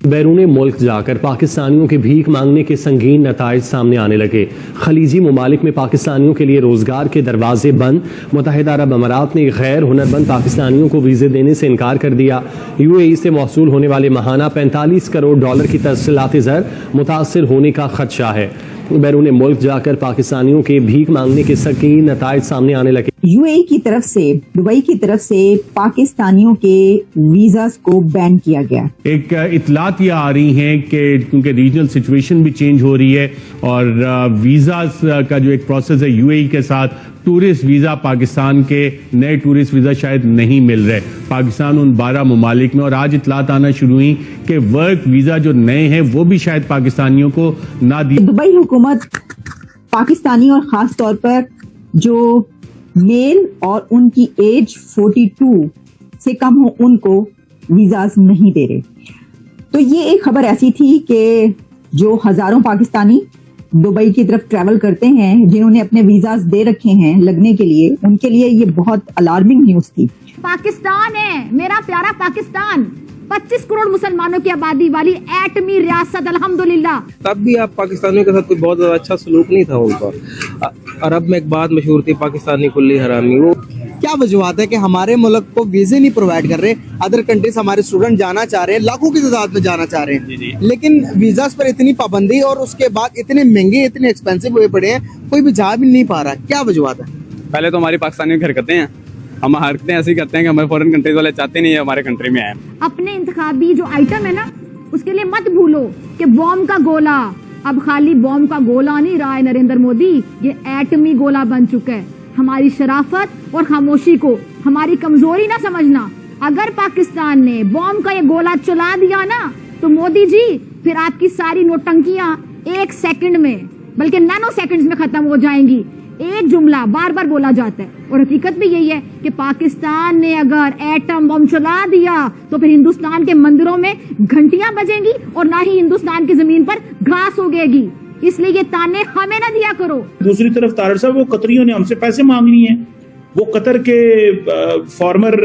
بیرون ملک جا کر پاکستانیوں کے بھیک مانگنے کے سنگین نتائج سامنے آنے لگے۔ خلیجی ممالک میں پاکستانیوں کے لیے روزگار کے دروازے بند۔ متحدہ عرب امارات نے غیر ہنرمند پاکستانیوں کو ویزے دینے سے انکار کر دیا۔ یو اے ای سے موصول ہونے والے ماہانہ 45 کروڑ ڈالر کی ترسیلات زر متاثر ہونے کا خدشہ ہے۔ بیرون ملک جا کر پاکستانیوں کے بھیک مانگنے کے سنگین نتائج سامنے آنے لگے۔ یو اے ای کی طرف سے، دبئی کی طرف سے پاکستانیوں کے ویزاز کو بین کیا گیا۔ ایک اطلاعات یہ آ رہی ہیں کہ کیونکہ ریجنل سچویشن بھی چینج ہو رہی ہے اور ویزاز کا جو ایک پروسیس ہے یو اے ای کے ساتھ، ٹورسٹ ویزا پاکستان کے نئے ٹورسٹ ویزا شاید نہیں مل رہے پاکستان ان 12 ممالک میں، اور آج اطلاعات آنا شروع ہوئی کہ ورک ویزا جو نئے ہیں وہ بھی شاید پاکستانیوں کو نہ دی۔ دبئی حکومت پاکستانی اور خاص طور پر جو میل اور ان کی ایج 42 سے کم ہو ان کو ویزاز نہیں دے رہے۔ تو یہ ایک خبر ایسی تھی کہ جو ہزاروں پاکستانی دبئی کی طرف ٹریول کرتے ہیں، جنہوں نے اپنے ویزاز دے رکھے ہیں لگنے کے لیے، ان کے لیے یہ بہت الارمنگ نیوز تھی۔ پاکستان ہے میرا پیارا پاکستان، 25 کروڑ مسلمانوں کی آبادی والی ایٹمی ریاست الحمدللہ۔ تب بھی آپ پاکستانیوں کے ساتھ کوئی بہت زیادہ اچھا سلوک نہیں تھا ان کا۔ عرب میں ایک بات مشہور تھی، پاکستانی کلی حرامی۔ وہ کیا وجوہات ہے کہ ہمارے ملک کو ویزے نہیں پرووائڈ کر رہے؟ ادر کنٹریز ہمارے اسٹوڈنٹ جانا چاہ رہے ہیں، لاکھوں کی تعداد میں جانا چاہ رہے ہیں، لیکن ویزاز پر اتنی پابندی اور اس کے بعد اتنے مہنگے، اتنے ایکسپینسو ہوئے پڑے ہیں، کوئی بھی جا بھی نہیں پا رہا۔ کیا وجوہات ہے؟ پہلے تو ہماری پاکستانی حرکتیں ہیں، ہم حرکتیں ایسی کرتے ہیں کہ ہمارے فورن کنٹریز والے چاہتے نہیں ہے ہمارے کنٹری میں آئے۔ اپنے انتخابی جو آئٹم ہے نا، اس کے لیے مت بھولو کہ بوم کا گولہ اب خالی بوم کا گولہ نہیں رہا ہے نریندر مودی، یہ ایٹمی گولہ بن چکا ہے۔ ہماری شرافت اور خاموشی کو ہماری کمزوری نہ سمجھنا۔ اگر پاکستان نے بوم کا یہ گولہ چلا دیا نا تو مودی جی پھر آپ کی ساری نوٹنکیاں 1 سیکنڈ میں بلکہ نینو سیکنڈز میں ختم ہو جائیں گی۔ ایک جملہ بار بار بولا جاتا ہے اور حقیقت بھی یہی ہے کہ پاکستان نے اگر ایٹم بم چلا دیا تو پھر ہندوستان کے مندروں میں گھنٹیاں بجیں گی اور نہ ہی ہندوستان کی زمین پر گھاس اگے گی۔ اس لیے یہ تانے ہمیں نہ دیا کرو۔ دوسری طرف طاہر صاحب، وہ قطریوں نے ہم سے پیسے مانگ لیے ہیں۔ وہ قطر کے فارمر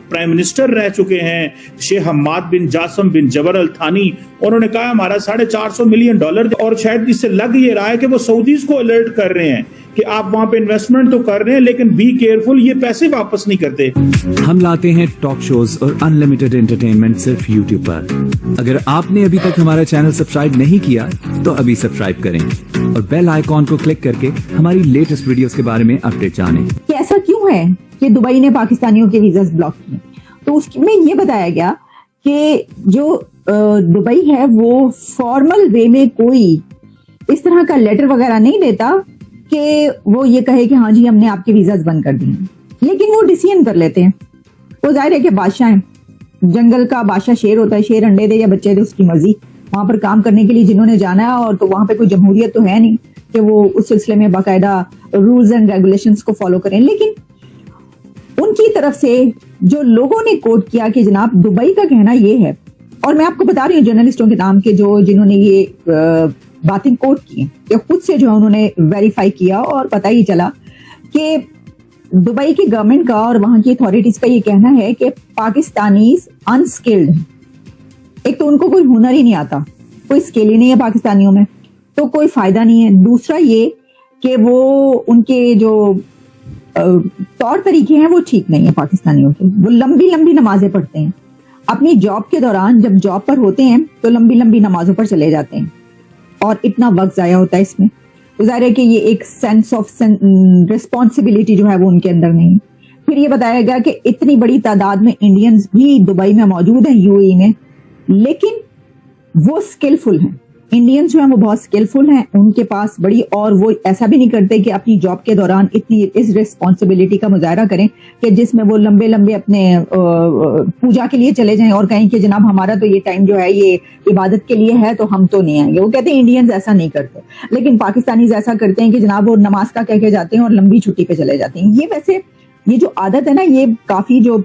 پرائم منسٹر رہ چکے ہیں شیخ حماد بن جاسم بن جبر الثانی، انہوں نے کہا ہمارا $450 ملین اور شاید اس سے لگ یہ رہا ہے کہ وہ سعودیز کو الرٹ کر رہے ہیں کہ آپ وہاں پہ انویسٹمنٹ تو کر رہے ہیں لیکن بی کیئرفل، یہ پیسے واپس نہیں کرتے۔ ہم لاتے ہیں ٹاک شوز اور انلمیٹڈ انٹرٹینمنٹ صرف یوٹیوب پر۔ اگر آپ نے ابھی تک ہمارا چینل سبسکرائب نہیں کیا تو ابھی سبسکرائب کریں اور بیل آئیکن کو کلک کر کے ہماری لیٹسٹ ویڈیوز کے بارے میں اپڈیٹ جانیں۔ کہ ایسا کیوں ہے کہ دبئی نے پاکستانیوں کے ویزاز بلاک کیے؟ تو اس میں یہ بتایا گیا کہ جو دبئی ہے وہ فارمل وے میں کوئی اس طرح کا لیٹر وغیرہ نہیں دیتا کہ وہ یہ کہے کہ ہاں جی ہم نے آپ کے ویزاز بند کر دیے، لیکن وہ ڈیسیژن کر لیتے ہیں۔ وہ ظاہر ہے کہ بادشاہ ہیں، جنگل کا بادشاہ شیر ہوتا ہے، شیر انڈے دے یا بچے دے اس کی مرضی۔ وہاں پر کام کرنے کے لیے جنہوں نے جانا ہے، اور تو وہاں پہ کوئی جمہوریت تو ہے نہیں کہ وہ اس سلسلے میں باقاعدہ رولز اینڈ ریگولیشنز کو فالو کریں، لیکن ان کی طرف سے جو لوگوں نے کوٹ کیا کہ جناب دبئی کا کہنا یہ ہے، اور میں آپ کو بتا رہی ہوں جرنلسٹوں کے نام کے جنہوں نے یہ باتیں کوٹ کی کہ خود سے جو انہوں نے ویریفائی کیا اور پتہ ہی چلا کہ دبئی کی گورنمنٹ کا اور وہاں کی اتھارٹیز کا یہ کہنا ہے کہ پاکستانیز انسکلڈ ہیں۔ ایک تو ان کو کوئی ہنر ہی نہیں آتا، کوئی اسکل ہی نہیں ہے پاکستانیوں میں، تو کوئی فائدہ نہیں ہے۔ دوسرا یہ کہ وہ ان کے جو طور طریقے ہیں وہ ٹھیک نہیں ہے پاکستانیوں کے۔ وہ لمبی لمبی نمازیں پڑھتے ہیں اپنی جاب کے دوران، جب جاب پر ہوتے ہیں تو لمبی لمبی نمازوں پر چلے جاتے ہیں اور اتنا وقت ضائع ہوتا ہے اس میں۔ تو ظاہر ہے کہ یہ ایک سینس آف ریسپانسبلٹی جو ہے وہ ان کے اندر نہیں۔ پھر یہ بتایا گیا کہ اتنی بڑی تعداد میں انڈینز بھی دبئی میں موجود ہیں، یو اے ای میں، لیکن وہ اسکلفل ہیں۔ انڈینز جو ہیں وہ بہت اسکلفل ہیں، ان کے پاس بڑی، اور وہ ایسا بھی نہیں کرتے کہ اپنی جاب کے دوران اتنی اس ریسپانسبلٹی کا مظاہرہ کریں کہ جس میں وہ لمبے لمبے اپنے پوجا کے لیے چلے جائیں اور کہیں کہ جناب ہمارا تو یہ ٹائم جو ہے یہ عبادت کے لیے ہے تو ہم تو نہیں آئیں گے۔ وہ کہتے ہیں انڈینز ایسا نہیں کرتے، لیکن پاکستانیز ایسا کرتے ہیں کہ جناب وہ نماز کا کہہ کے جاتے ہیں اور لمبی چھٹی پہ چلے جاتے ہیں۔ یہ ویسے یہ جو عادت ہے نا، یہ کافی جو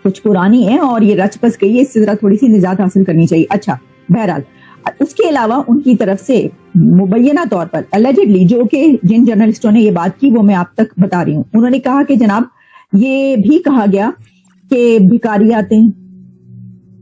کچھ پرانی ہے اور یہ رچ بس گئی ہے، اس سے ذرا تھوڑی سی نجات حاصل کرنی چاہیے۔ اچھا، بہرحال اس کے علاوہ ان کی طرف سے مبینہ طور پر اللیجڈلی جو کہ جن جرنلسٹوں نے یہ بات کی وہ میں آپ تک بتا رہی ہوں، انہوں نے کہا کہ جناب یہ بھی کہا گیا کہ بھکاری آتے ہیں،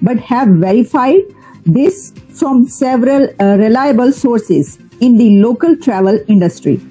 but have verified this from several reliable sources in the local travel industry।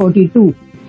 42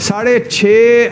6.5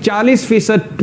40%